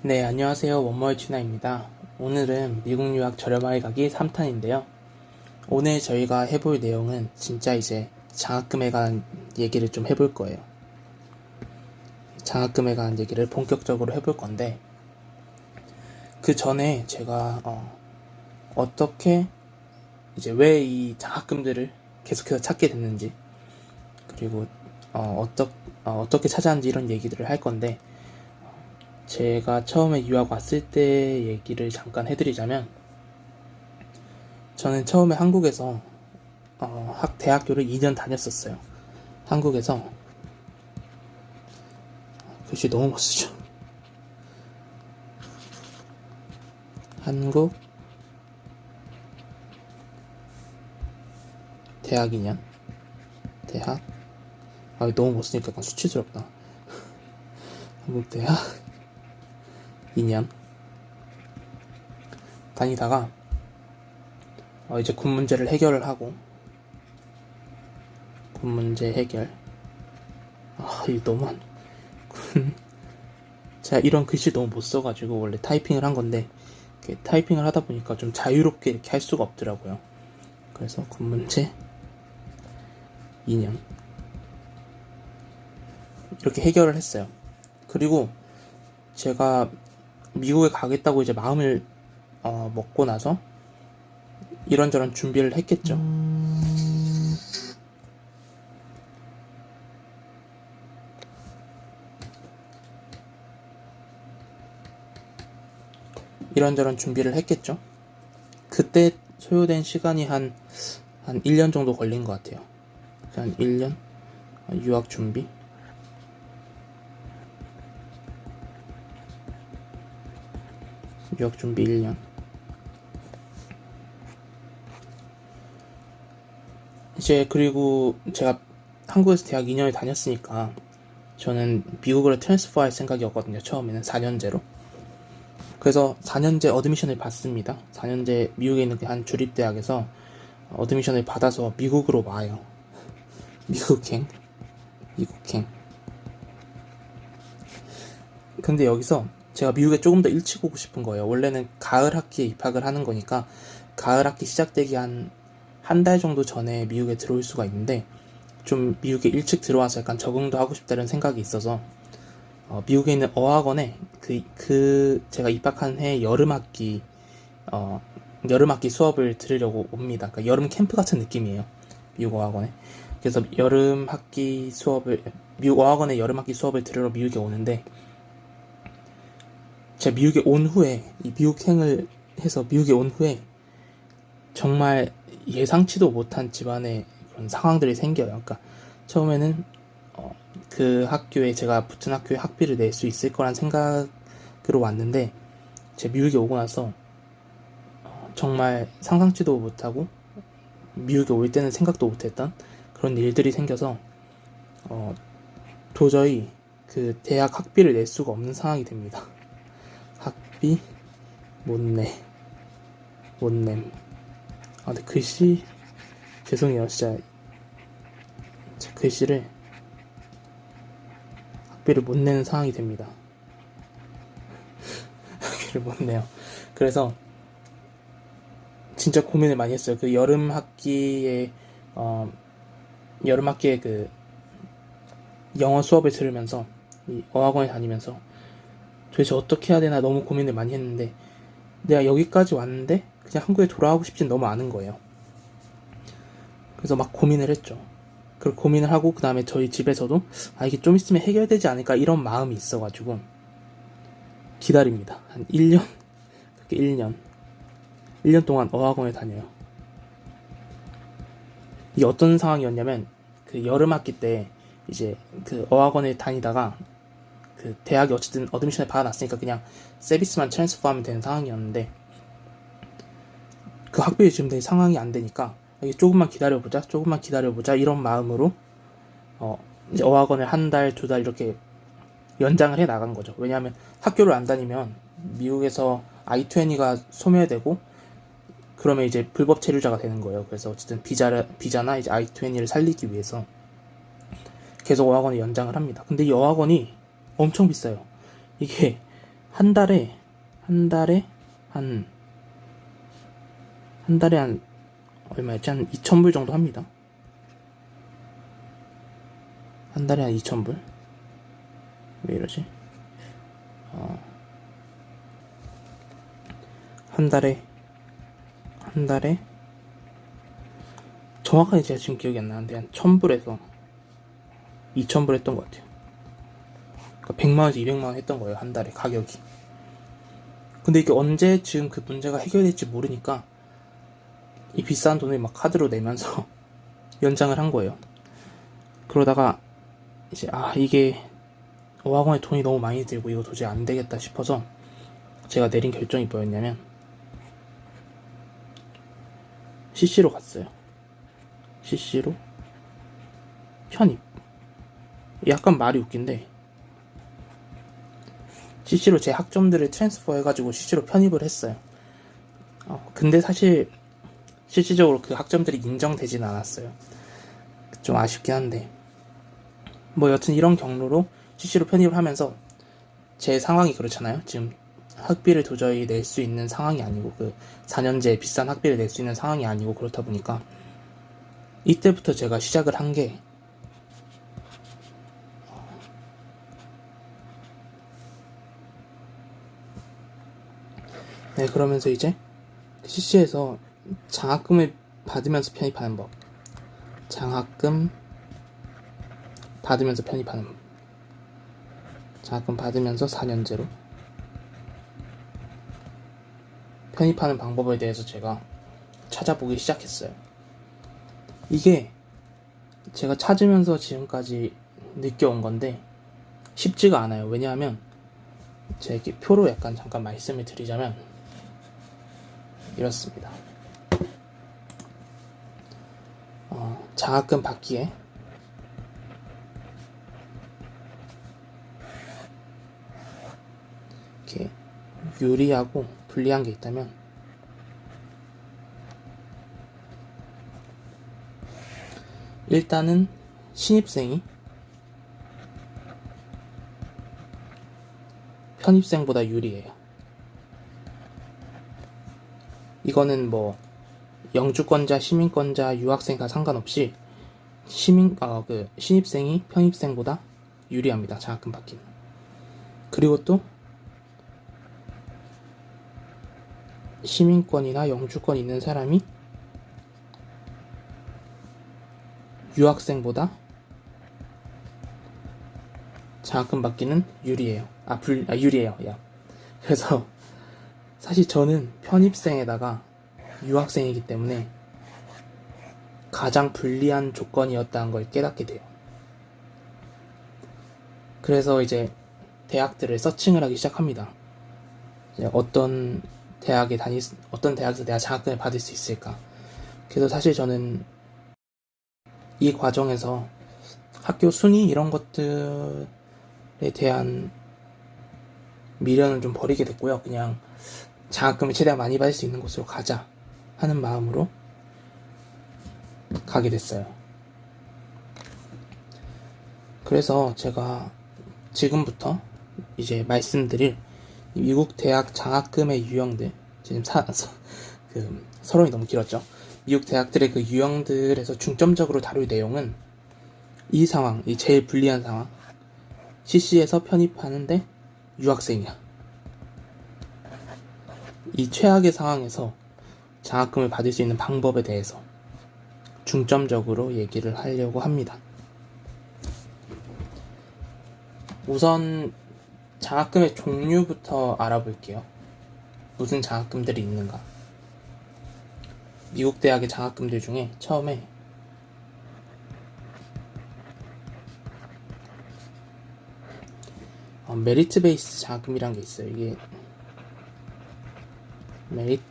네, 안녕하세요. 원머의 춘하입니다. 오늘은 미국 유학 저렴하게 가기 3탄인데요. 오늘 저희가 해볼 내용은 진짜 이제 장학금에 관한 얘기를 좀 해볼 거예요. 장학금에 관한 얘기를 본격적으로 해볼 건데, 그 전에 제가 어떻게 이제 왜 이 장학금들을 계속해서 찾게 됐는지, 그리고 어떻게 찾아왔는지 이런 얘기들을 할 건데, 제가 처음에 유학 왔을 때 얘기를 잠깐 해드리자면, 저는 처음에 한국에서 대학교를 2년 다녔었어요. 한국에서. 글씨 너무 못 쓰죠. 한국 대학 2년. 대학. 너무 못 쓰니까 약간 수치스럽다. 한국 대학 2년 다니다가 이제 군 문제를 해결을 하고, 군 문제 해결. 이거 너무 제가 이런 글씨 너무 못 써가지고 원래 타이핑을 한 건데, 타이핑을 하다 보니까 좀 자유롭게 이렇게 할 수가 없더라고요. 그래서 군 문제 2년 이렇게 해결을 했어요. 그리고 제가 미국에 가겠다고 이제 마음을 먹고 나서 이런저런 준비를 했겠죠. 이런저런 준비를 했겠죠. 그때 소요된 시간이 한 1년 정도 걸린 것 같아요. 한 1년? 유학 준비? 유학 준비 1년. 이제 그리고 제가 한국에서 대학 2년을 다녔으니까 저는 미국으로 트랜스퍼 할 생각이었거든요. 처음에는 4년제로. 그래서 4년제 어드미션을 받습니다. 4년제 미국에 있는 한 주립대학에서 어드미션을 받아서 미국으로 와요. 미국행. 근데 여기서 제가 미국에 조금 더 일찍 오고 싶은 거예요. 원래는 가을 학기에 입학을 하는 거니까 가을 학기 시작되기 한 달 정도 전에 미국에 들어올 수가 있는데, 좀 미국에 일찍 들어와서 약간 적응도 하고 싶다는 생각이 있어서 미국에 있는 어학원에 제가 입학한 해 여름학기 수업을 들으려고 옵니다. 그러니까 여름 캠프 같은 느낌이에요. 미국 어학원에. 그래서 미국 어학원의 여름학기 수업을 들으러 미국에 오는데, 제가 미국에 온 후에, 이 미국행을 해서 미국에 온 후에 정말 예상치도 못한 집안의 그런 상황들이 생겨요. 그러니까 처음에는 그 학교에, 제가 붙은 학교에 학비를 낼 수 있을 거란 생각으로 왔는데, 제가 미국에 오고 나서 정말 상상치도 못하고 미국에 올 때는 생각도 못했던 그런 일들이 생겨서 도저히 그 대학 학비를 낼 수가 없는 상황이 됩니다. 학비 못냄. 근데 글씨 죄송해요. 진짜 제 글씨를 학비를 못 내는 상황이 됩니다. 학비를 못 내요. 그래서 진짜 고민을 많이 했어요. 그 여름 학기에 그 영어 수업을 들으면서, 이 어학원에 다니면서 도대체 어떻게 해야 되나 너무 고민을 많이 했는데, 내가 여기까지 왔는데 그냥 한국에 돌아가고 싶진 너무 않은 거예요. 그래서 막 고민을 했죠. 그리고 고민을 하고, 그 다음에 저희 집에서도 이게 좀 있으면 해결되지 않을까 이런 마음이 있어가지고 기다립니다. 한 1년? 그렇게 1년 동안 어학원에 다녀요. 이게 어떤 상황이었냐면, 그 여름 학기 때 이제 그 어학원에 다니다가 그 대학이 어쨌든 어드미션을 받아놨으니까 그냥 서비스만 트랜스퍼하면 되는 상황이었는데, 그 학비를 지금 내 상황이 안 되니까 조금만 기다려보자 이런 마음으로 이제 어학원을 한 달, 2달 이렇게 연장을 해 나간 거죠. 왜냐하면 학교를 안 다니면 미국에서 I-20가 소멸되고, 그러면 이제 불법 체류자가 되는 거예요. 그래서 어쨌든 비자나 이제 I-20를 살리기 위해서 계속 어학원을 연장을 합니다. 근데 이 어학원이 엄청 비싸요. 이게 한 달에 한 달에 한 얼마였지? 한 2,000불 정도 합니다. 한 달에 한 2,000불. 왜 이러지? 한 달에 정확하게 제가 지금 기억이 안 나는데 한 1,000불에서 2,000불 했던 것 같아요. 그러니까 100만원에서 200만원 했던 거예요, 한 달에 가격이. 근데 이게 언제 지금 그 문제가 해결될지 모르니까 이 비싼 돈을 막 카드로 내면서 연장을 한 거예요. 그러다가 이제 이게 어학원에 돈이 너무 많이 들고 이거 도저히 안 되겠다 싶어서 제가 내린 결정이 뭐였냐면 CC로 갔어요. CC로 편입. 약간 말이 웃긴데 CC로 제 학점들을 트랜스퍼 해가지고 CC로 편입을 했어요. 근데 사실 실질적으로 그 학점들이 인정되진 않았어요. 좀 아쉽긴 한데 뭐 여튼 이런 경로로 CC로 편입을 하면서 제 상황이 그렇잖아요. 지금 학비를 도저히 낼 수 있는 상황이 아니고 그 4년제 비싼 학비를 낼 수 있는 상황이 아니고 그렇다 보니까 이때부터 제가 시작을 한 게 그러면서 이제 CC에서 장학금을 받으면서 편입하는 법, 장학금 받으면서 편입하는 법, 장학금 받으면서 4년제로 편입하는 방법에 대해서 제가 찾아보기 시작했어요. 이게 제가 찾으면서 지금까지 느껴온 건데 쉽지가 않아요. 왜냐하면 제가 이렇게 표로 약간 잠깐 말씀을 드리자면 이렇습니다. 장학금 받기에 이렇게 유리하고 불리한 게 있다면 일단은 신입생이 편입생보다 유리해요. 이거는 뭐 영주권자, 시민권자, 유학생 다 상관없이 신입생이 편입생보다 유리합니다. 장학금 받기는. 그리고 또 시민권이나 영주권 있는 사람이 유학생보다 장학금 받기는 유리해요. 유리해요. 야. 그래서 사실 저는 편입생에다가 유학생이기 때문에 가장 불리한 조건이었다는 걸 깨닫게 돼요. 그래서 이제 대학들을 서칭을 하기 시작합니다. 이제 어떤 대학에서 내가 장학금을 받을 수 있을까. 그래서 사실 저는 이 과정에서 학교 순위 이런 것들에 대한 미련은 좀 버리게 됐고요. 그냥 장학금을 최대한 많이 받을 수 있는 곳으로 가자 하는 마음으로 가게 됐어요. 그래서 제가 지금부터 이제 말씀드릴 미국 대학 장학금의 유형들, 지금 서론이 너무 길었죠. 미국 대학들의 그 유형들에서 중점적으로 다룰 내용은 이 상황, 이 제일 불리한 상황, CC에서 편입하는데 유학생이야. 이 최악의 상황에서 장학금을 받을 수 있는 방법에 대해서 중점적으로 얘기를 하려고 합니다. 우선 장학금의 종류부터 알아볼게요. 무슨 장학금들이 있는가. 미국 대학의 장학금들 중에 처음에 메리트 베이스 장학금이란 게 있어요. 이게 메리트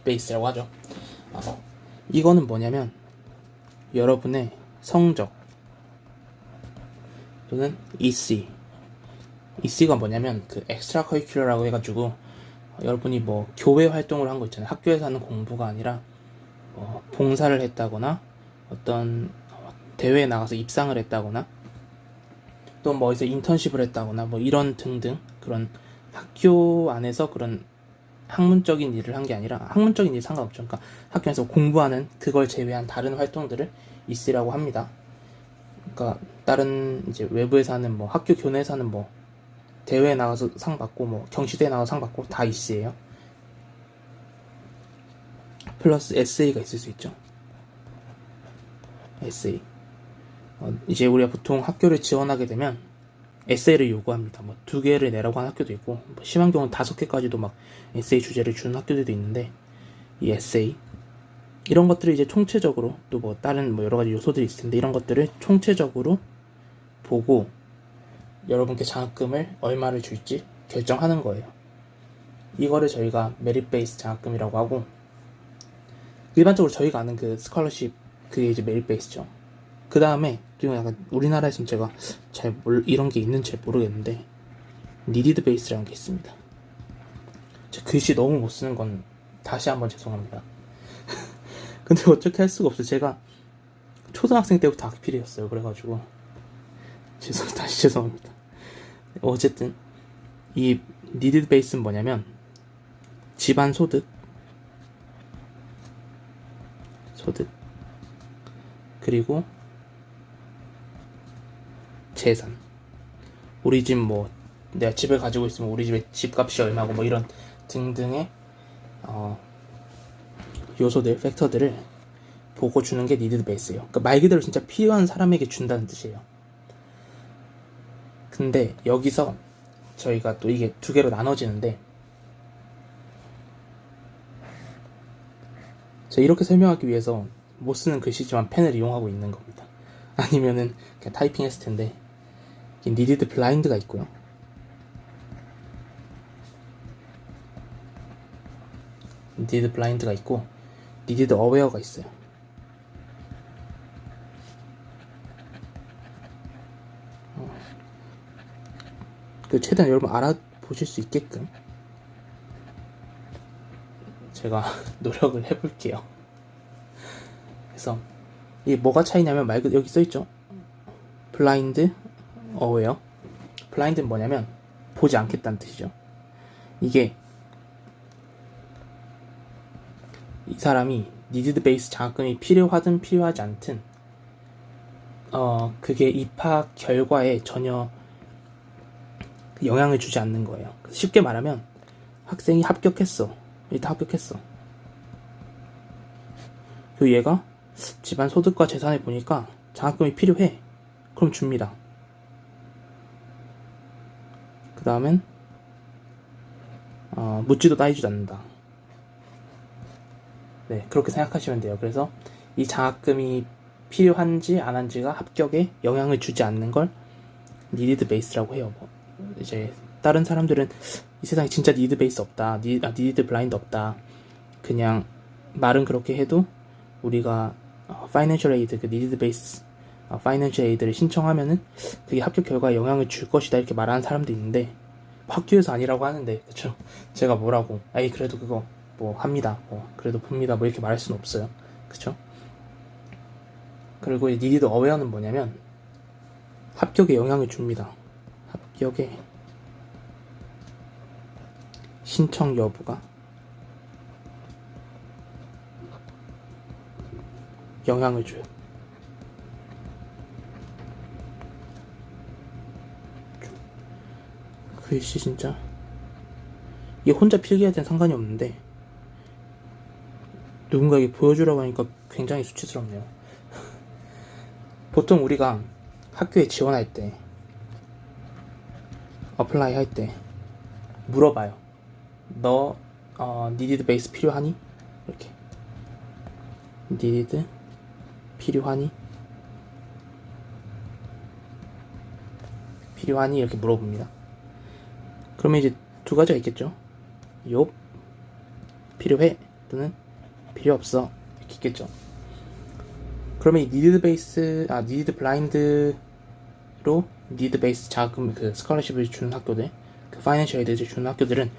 베이스라고 하죠. 이거는 뭐냐면 여러분의 성적 또는 EC가 뭐냐면 그 엑스트라 커리큘러라고 해가지고 여러분이 뭐 교회 활동을 한 거 있잖아요. 학교에서 하는 공부가 아니라 봉사를 했다거나 어떤 대회에 나가서 입상을 했다거나 또 뭐 어디서 인턴십을 했다거나 뭐 이런 등등 그런 학교 안에서 그런 학문적인 일을 한 게 아니라 학문적인 일 상관없죠. 그러니까 학교에서 공부하는 그걸 제외한 다른 활동들을 있으라고 합니다. 그러니까 다른 이제 외부에서 하는 뭐 학교 교내에서 하는 뭐 대회에 나가서 상 받고 뭐 경시대에 나가서 상 받고 다 있어요. 플러스 에세이가 있을 수 있죠. 에세이. 이제 우리가 보통 학교를 지원하게 되면 에세이를 요구합니다. 뭐 2개를 내라고 하는 학교도 있고 뭐 심한 경우는 5개까지도 막 에세이 주제를 주는 학교들도 있는데 이 에세이 이런 것들을 이제 총체적으로 또 뭐 다른 뭐 여러 가지 요소들이 있을 텐데 이런 것들을 총체적으로 보고 여러분께 장학금을 얼마를 줄지 결정하는 거예요. 이거를 저희가 메릿 베이스 장학금이라고 하고 일반적으로 저희가 아는 그 스컬러십 그게 이제 메릿 베이스죠. 그 다음에 또 약간 우리나라에서는 제가 잘 이런 게 있는지 잘 모르겠는데 니디드 베이스라는 게 있습니다. 제가 글씨 너무 못 쓰는 건 다시 한번 죄송합니다. 근데 어떻게 할 수가 없어요. 제가 초등학생 때부터 악필이었어요. 그래가지고 다시 죄송합니다. 어쨌든 이 니디드 베이스는 뭐냐면 집안 소득 그리고 재산. 우리 집 뭐 내가 집을 가지고 있으면 우리 집의 집값이 얼마고 뭐 이런 등등의 요소들, 팩터들을 보고 주는 게 니드 베이스예요. 그러니까 말 그대로 진짜 필요한 사람에게 준다는 뜻이에요. 근데 여기서 저희가 또 이게 2개로 나눠지는데 제가 이렇게 설명하기 위해서 못 쓰는 글씨지만 펜을 이용하고 있는 겁니다. 아니면은 그냥 타이핑 했을 텐데 니디드 블라인드가 있고요. 니디드 블라인드가 있고 니디드 어웨어가 있어요. 그 최대한 여러분 알아보실 수 있게끔 제가 노력을 해볼게요. 그래서 이게 뭐가 차이냐면 말 그대로 여기 써있죠. 블라인드, 어웨어. 블라인드는 뭐냐면 보지 않겠다는 뜻이죠. 이게 이 사람이 니디드 베이스 장학금이 필요하든 필요하지 않든 그게 입학 결과에 전혀 영향을 주지 않는 거예요. 쉽게 말하면 학생이 합격했어. 일단 합격했어. 그리고 얘가 집안 소득과 재산을 보니까 장학금이 필요해. 그럼 줍니다. 그 다음엔 묻지도 따지지도 않는다. 네, 그렇게 생각하시면 돼요. 그래서 이 장학금이 필요한지 안 한지가 합격에 영향을 주지 않는 걸 니디드 베이스라고 해요. 뭐 이제 다른 사람들은 이 세상에 진짜 니드 베이스 없다, 니디드 블라인드 없다, 그냥 말은 그렇게 해도 우리가 파이낸셜 에이드, 그 니디드 베이스 파이낸셜 에이드를 신청하면은 그게 합격 결과에 영향을 줄 것이다 이렇게 말하는 사람도 있는데 학교에서 아니라고 하는데 그쵸? 제가 뭐라고 아이 그래도 그거 뭐 합니다, 뭐 그래도 봅니다, 뭐 이렇게 말할 수는 없어요. 그쵸? 그리고 이 니디드 어웨어는 뭐냐면 합격에 영향을 줍니다. 합격에 신청 여부가 영향을 줘요. 글씨 진짜 이게 혼자 필기할 땐 상관이 없는데 누군가에게 보여주라고 하니까 굉장히 수치스럽네요. 보통 우리가 학교에 지원할 때 어플라이 할 때 물어봐요. 너 니디드 베이스 필요하니? 이렇게 니디드 필요하니? 이렇게 물어봅니다. 그러면 이제 2가지가 있겠죠. 요 필요해 또는 필요 없어 이렇게 있겠죠. 그러면 이 니디드 베이스 니디드 블라인드로 니디드 베이스 자금 그 스컬러십을 주는 학교들, 그 파이낸셜 에이드를 주는 학교들은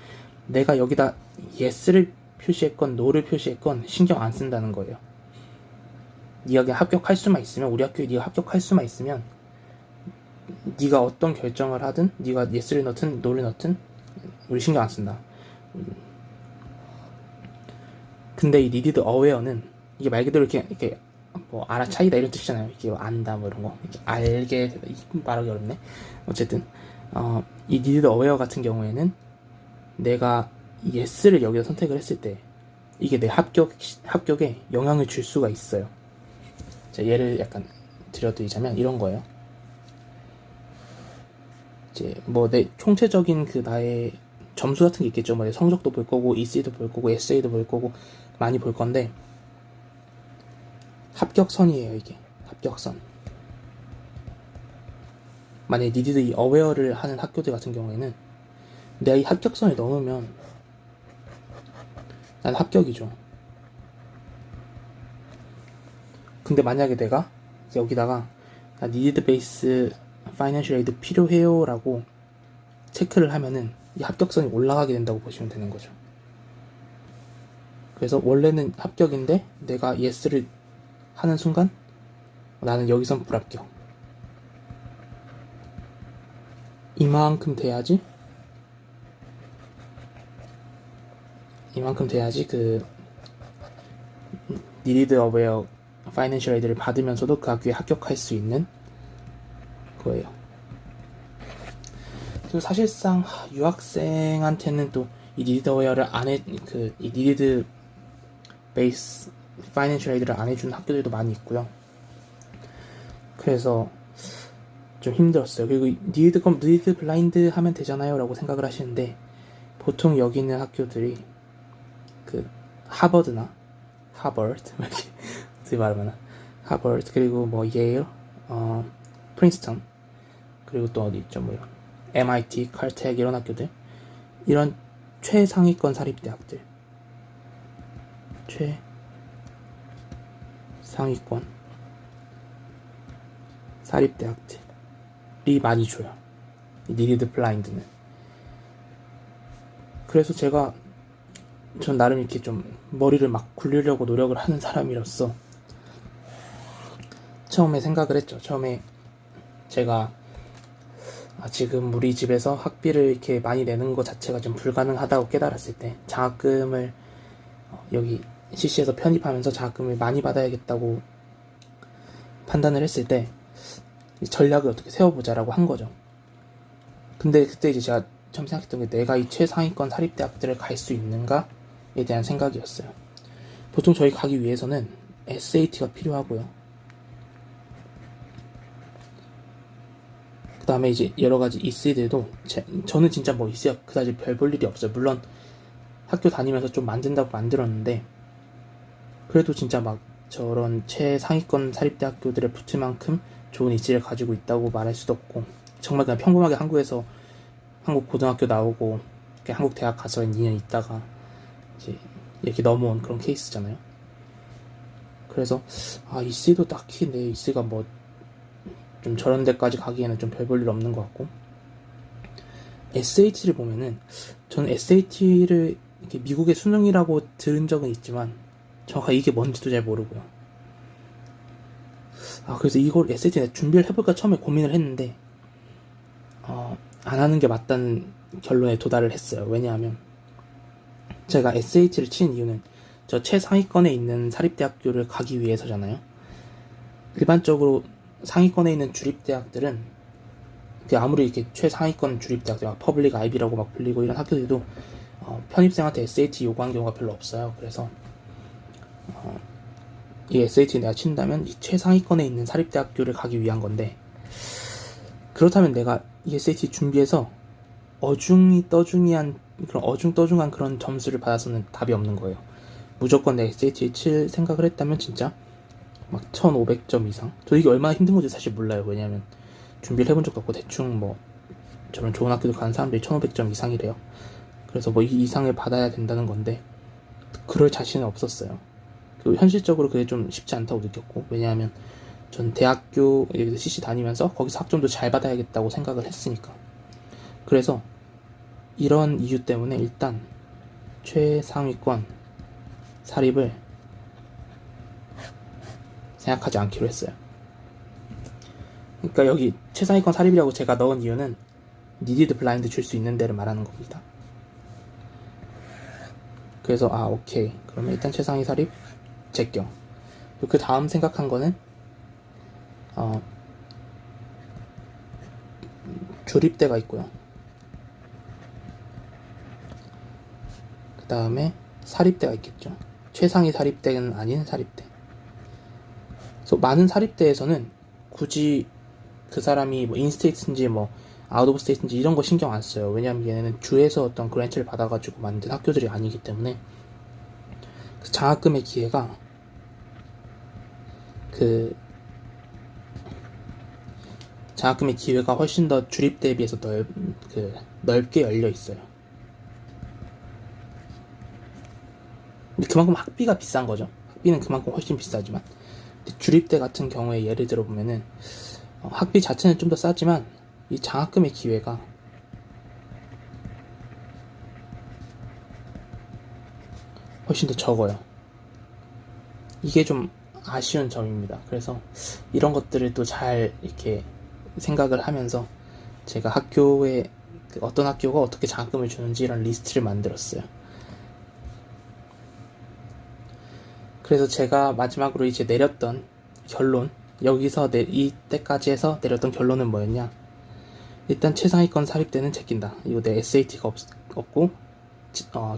내가 여기다 yes를 표시했건 no를 표시했건 신경 안 쓴다는 거예요. 네가 그냥 합격할 수만 있으면, 우리 학교에 네가 합격할 수만 있으면 네가 어떤 결정을 하든, 네가 예스를 넣든 노를 넣든 우리 신경 안 쓴다. 근데 이 needed aware는 이게 말 그대로 이렇게 뭐 알아차리다 이런 뜻이잖아요. 이게 뭐 안다 뭐 이런 거 이렇게 알게 되다. 말하기 어렵네. 어쨌든 이 needed aware 같은 경우에는 내가 yes를 여기서 선택을 했을 때 이게 내 합격에 영향을 줄 수가 있어요. 자, 예를 약간 드려드리자면 이런 거예요. 이제 뭐 내 총체적인 그 나의 점수 같은 게 있겠죠. 뭐 내 성적도 볼 거고 EC도 볼 거고 에세이도 볼 거고 많이 볼 건데 합격선이에요. 이게 합격선. 만약에 니들이 어웨어를 하는 학교들 같은 경우에는 내가 이 합격선을 넘으면 난 합격이죠. 근데 만약에 내가 여기다가 need base financial aid 필요해요 라고 체크를 하면은 이 합격선이 올라가게 된다고 보시면 되는 거죠. 그래서 원래는 합격인데 내가 yes를 하는 순간 나는 여기선 불합격. 이만큼 돼야지 그 needed aware financial aid를 받으면서도 그 학교에 합격할 수 있는 거예요. 그리고 사실상 유학생한테는 또 이 needed aware를 이 needed base financial aid를 안 해주는 학교들도 많이 있고요. 그래서 좀 힘들었어요. 그리고 needed blind 하면 되잖아요 라고 생각을 하시는데 보통 여기 있는 학교들이 그 하버드 어떻게 말하면 하버드 그리고 뭐 예일, 프린스턴 그리고 또 어디 있죠 뭐 이런 MIT, 칼텍 이런 학교들 이런 최상위권 사립대학들 최상위권 사립대학들이 많이 줘요. 이 needed blind는. 그래서 전 나름 이렇게 좀 머리를 막 굴리려고 노력을 하는 사람이로서 처음에 생각을 했죠. 처음에 제가 지금 우리 집에서 학비를 이렇게 많이 내는 것 자체가 좀 불가능하다고 깨달았을 때 장학금을 여기 CC에서 편입하면서 장학금을 많이 받아야겠다고 판단을 했을 때 전략을 어떻게 세워보자라고 한 거죠. 근데 그때 이제 제가 처음 생각했던 게 내가 이 최상위권 사립대학들을 갈 수 있는가에 대한 생각이었어요. 보통 저희 가기 위해서는 SAT가 필요하고요. 그 다음에 이제 여러가지 EC들도 저는 진짜 뭐 EC가 그다지 별 볼 일이 없어요. 물론 학교 다니면서 좀 만든다고 만들었는데 그래도 진짜 막 저런 최상위권 사립대학교들에 붙을 만큼 좋은 EC를 가지고 있다고 말할 수도 없고 정말 그냥 평범하게 한국 고등학교 나오고 한국 대학 가서 2년 있다가 이제 이렇게 넘어온 그런 케이스잖아요. 그래서 EC도 딱히 내 EC가 뭐 좀 저런 데까지 가기에는 좀 별 볼 일 없는 것 같고 SAT를 보면은 저는 SAT를 이렇게 미국의 수능이라고 들은 적은 있지만 정확하게 이게 뭔지도 잘 모르고요. 그래서 이걸 SAT 준비를 해볼까 처음에 고민을 했는데 안 하는 게 맞다는 결론에 도달을 했어요. 왜냐하면 제가 SAT를 친 이유는 저 최상위권에 있는 사립대학교를 가기 위해서잖아요. 일반적으로 상위권에 있는 주립대학들은 아무리 이렇게 최상위권 주립대학들 퍼블릭 아이비라고 막 불리고 이런 학교들도 편입생한테 SAT 요구한 경우가 별로 없어요. 그래서 이 SAT 내가 친다면 이 최상위권에 있는 사립대학교를 가기 위한 건데 그렇다면 내가 이 SAT 준비해서 어중떠중한 그런 점수를 받아서는 답이 없는 거예요. 무조건 내 SAT를 칠 생각을 했다면 진짜 막 1500점 이상? 저 이게 얼마나 힘든 건지 사실 몰라요. 왜냐면 준비를 해본 적도 없고 대충 뭐 저런 좋은 학교도 가는 사람들이 1500점 이상이래요. 그래서 뭐 이 이상을 받아야 된다는 건데 그럴 자신은 없었어요. 그리고 현실적으로 그게 좀 쉽지 않다고 느꼈고 왜냐하면 전 대학교 여기서 CC 다니면서 거기서 학점도 잘 받아야겠다고 생각을 했으니까. 그래서 이런 이유 때문에 일단 최상위권 사립을 생각하지 않기로 했어요. 그러니까 여기 최상위권 사립이라고 제가 넣은 이유는 니디드 블라인드 줄 수 있는 데를 말하는 겁니다. 그래서 오케이, 그러면 일단 최상위 사립 제껴. 그 다음 생각한 거는 주립대가 있고요. 그 다음에 사립대가 있겠죠. 최상위 사립대는 아닌 사립대. 그래서 많은 사립대에서는 굳이 그 사람이 뭐 인스테이트인지 뭐 아웃 오브 스테이트인지 이런 거 신경 안 써요. 왜냐면 얘네는 주에서 어떤 그랜트를 받아가지고 만든 학교들이 아니기 때문에. 그래서 장학금의 기회가 훨씬 더 주립대에 비해서 넓게 열려 있어요. 근데 그만큼 학비가 비싼 거죠. 학비는 그만큼 훨씬 비싸지만, 주립대 같은 경우에 예를 들어 보면은 학비 자체는 좀 더 싸지만 이 장학금의 기회가 훨씬 더 적어요. 이게 좀 아쉬운 점입니다. 그래서 이런 것들을 또 잘 이렇게 생각을 하면서 제가 학교에 어떤 학교가 어떻게 장학금을 주는지 이런 리스트를 만들었어요. 그래서 제가 마지막으로 이제 내렸던 결론, 여기서 이때까지 해서 내렸던 결론은 뭐였냐? 일단 최상위권 사립대는 제낀다. 이거 내 SAT가 없고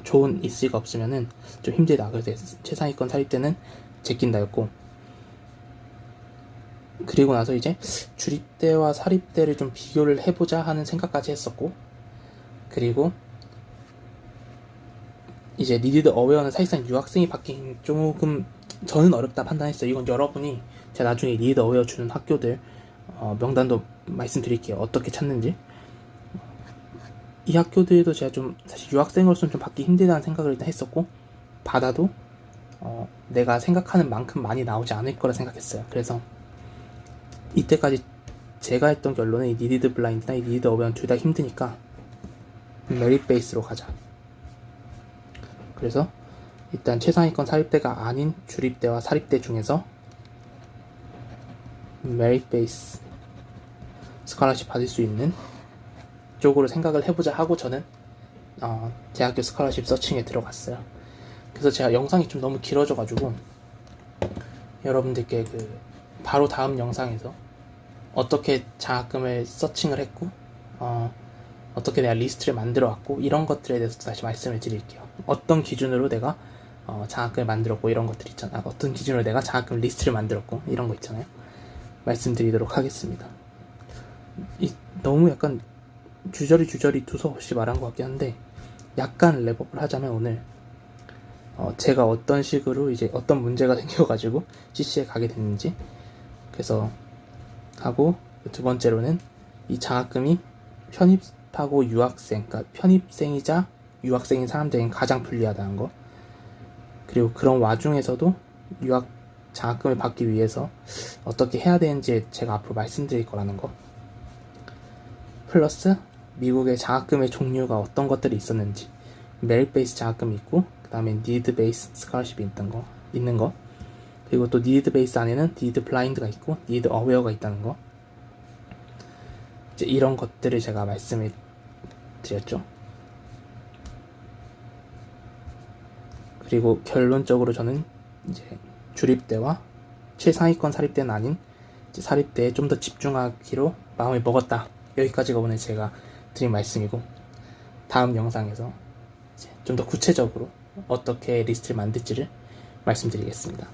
좋은 이스가 없으면은 좀 힘들다. 그래서 최상위권 사립대는 제낀다였고, 그리고 나서 이제 주립대와 사립대를 좀 비교를 해보자 하는 생각까지 했었고, 그리고 이제 니디드 어웨어는 사실상 유학생이 받긴 조금 저는 어렵다 판단했어요. 이건 여러분이 제가 나중에 니디드 어웨어 주는 학교들 명단도 말씀드릴게요. 어떻게 찾는지. 이 학교들도 제가 좀 사실 유학생으로서는 좀 받기 힘들다는 생각을 일단 했었고, 받아도 내가 생각하는 만큼 많이 나오지 않을 거라 생각했어요. 그래서 이때까지 제가 했던 결론은 이 니디드 블라인드나 이 니디드 어웨어는 둘 다 힘드니까 메릿 베이스로 가자. 그래서 일단 최상위권 사립대가 아닌 주립대와 사립대 중에서 메릿 베이스 스칼러십 받을 수 있는 쪽으로 생각을 해보자 하고 저는 대학교 스칼러십 서칭에 들어갔어요. 그래서 제가 영상이 좀 너무 길어져가지고 여러분들께 바로 다음 영상에서 어떻게 장학금을 서칭을 했고 어떻게 내가 리스트를 만들어 왔고 이런 것들에 대해서 다시 말씀을 드릴게요. 어떤 기준으로 내가 장학금을 만들었고 이런 것들 있잖아. 어떤 기준으로 내가 장학금 리스트를 만들었고 이런 거 있잖아요. 말씀드리도록 하겠습니다. 너무 약간 주저리 두서없이 말한 것 같긴 한데, 약간 랩업을 하자면 오늘 제가 어떤 식으로 이제 어떤 문제가 생겨가지고 CC에 가게 됐는지, 그래서 하고, 두 번째로는 이 장학금이 편입하고 유학생, 그러니까 편입생이자 유학생인 사람들에겐 가장 불리하다는 거, 그리고 그런 와중에서도 유학 장학금을 받기 위해서 어떻게 해야 되는지 제가 앞으로 말씀드릴 거라는 거, 플러스 미국의 장학금의 종류가 어떤 것들이 있었는지, 메릿 베이스 장학금이 있고 그 다음에 니드 베이스 스칼러십이 있는 거, 그리고 또 니드 베이스 안에는 니드 블라인드가 있고 니드 어웨어가 있다는 거, 이제 이런 것들을 제가 말씀을 드렸죠. 그리고 결론적으로 저는 이제 주립대와 최상위권 사립대는 아닌 이제 사립대에 좀 더 집중하기로 마음을 먹었다. 여기까지가 오늘 제가 드린 말씀이고, 다음 영상에서 좀 더 구체적으로 어떻게 리스트를 만들지를 말씀드리겠습니다.